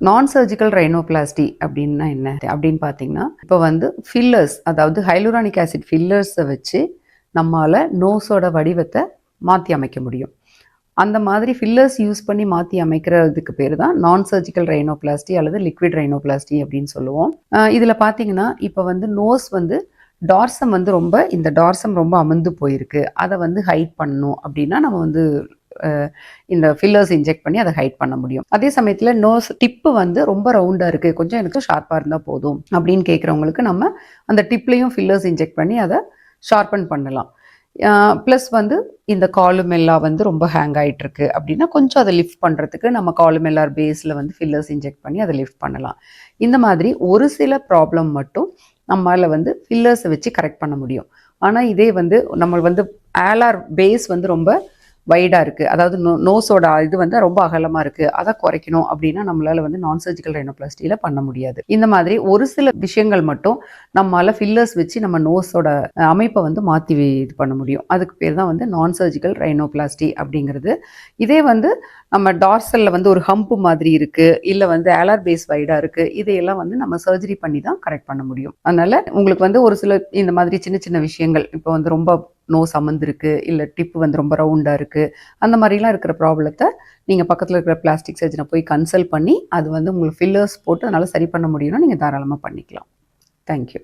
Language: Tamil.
நான் சர்ஜிக்கல் ரைனோபிளாஸ்டி அப்படின்னா என்ன அப்படின்னு பார்த்தீங்கன்னா, இப்போ வந்து ஃபில்லர்ஸ், அதாவது ஹைலூரானிக் ஆசிட் ஃபில்லர்ஸை வச்சு நம்மால் நோஸோட வடிவத்தை மாற்றி அமைக்க முடியும். அந்த மாதிரி ஃபில்லர்ஸ் யூஸ் பண்ணி மாற்றி அமைக்கிறதுக்கு பேர் தான் நான் சர்ஜிக்கல் ரைனோபிளாஸ்டி அல்லது லிக்விட் ரைனோபிளாஸ்டி அப்படின்னு சொல்லுவோம். இதில் பார்த்தீங்கன்னா, இப்போ வந்து நோஸ் வந்து டார்சம் வந்து இந்த டார்சம் ரொம்ப அமர்ந்து போயிருக்கு, அதை வந்து ஹைட் பண்ணணும் அப்படின்னா நம்ம வந்து இந்த ஃபில்லர்ஸ் இன்ஜெக்ட் பண்ணி அதை ஹைட் பண்ண முடியும். அதே சமயத்தில் நோஸ் டிப்பு வந்து ரொம்ப ரவுண்டாக இருக்குது, கொஞ்சம் எனக்கு ஷார்ப்பாக இருந்தால் போதும் அப்படின்னு கேட்குறவங்களுக்கு நம்ம அந்த டிப்லேயும் ஃபில்லர்ஸ் இன்ஜெக்ட் பண்ணி அதை ஷார்பன் பண்ணலாம். ப்ளஸ் வந்து இந்த காலுமெல்லா வந்து ரொம்ப ஹேங் ஆகிட்டுருக்கு அப்படின்னா கொஞ்சம் அதை லிஃப்ட் பண்ணுறதுக்கு நம்ம காலுமெல்லார் பேஸில் வந்து ஃபில்லர்ஸ் இன்ஜெக்ட் பண்ணி அதை லிஃப்ட் பண்ணலாம். இந்த மாதிரி ஒரு சில ப்ராப்ளம் மட்டும் நம்மளால் வந்து ஃபில்லர்ஸை வச்சு கரெக்ட் பண்ண முடியும். ஆனால் இதே வந்து நம்ம வந்து ஆலார் பேஸ் வந்து ரொம்ப வைடாக இருக்குது, அதாவது நோஸோட இது வந்து ரொம்ப அகலமாக இருக்குது, அதை குறைக்கணும் அப்படின்னா நம்மளால் வந்து நான் சர்ஜிக்கல் ரைனோபிளாஸ்டியில் பண்ண முடியாது. இந்த மாதிரி ஒரு சில விஷயங்கள் மட்டும் நம்மளால் ஃபில்லர்ஸ் வச்சு நம்ம நோஸோட அமைப்பை வந்து மாற்றி இது பண்ண முடியும். அதுக்கு பேர் தான் வந்து நான் சர்ஜிக்கல் ரைனோபிளாஸ்டி அப்படிங்கிறது. இதே வந்து நம்ம டார்சலில் வந்து ஒரு ஹம்பு மாதிரி இருக்குது, இல்லை வந்து ஆலார் பேஸ் வைடாக இருக்குது, இதையெல்லாம் வந்து நம்ம சர்ஜரி பண்ணி தான் கரெக்ட் பண்ண முடியும். அதனால் உங்களுக்கு வந்து ஒரு சில இந்த மாதிரி சின்ன சின்ன விஷயங்கள், இப்போ வந்து ரொம்ப நோஸ் அமர்ந்திருக்கு, இல்லை டிப்பு வந்து ரொம்ப ரவுண்டாக இருக்குது, அந்த மாதிரிலாம் இருக்கிற ப்ராப்ளத்தை நீங்கள் பக்கத்தில் இருக்கிற பிளாஸ்டிக் சர்ஜனை போய் கன்சல்ட் பண்ணி அது வந்து உங்களுக்கு ஃபில்லர்ஸ் போட்டு அதனால் சரி பண்ண முடியும்னா நீங்கள் தாராளமாக பண்ணிக்கலாம். தேங்க்யூ.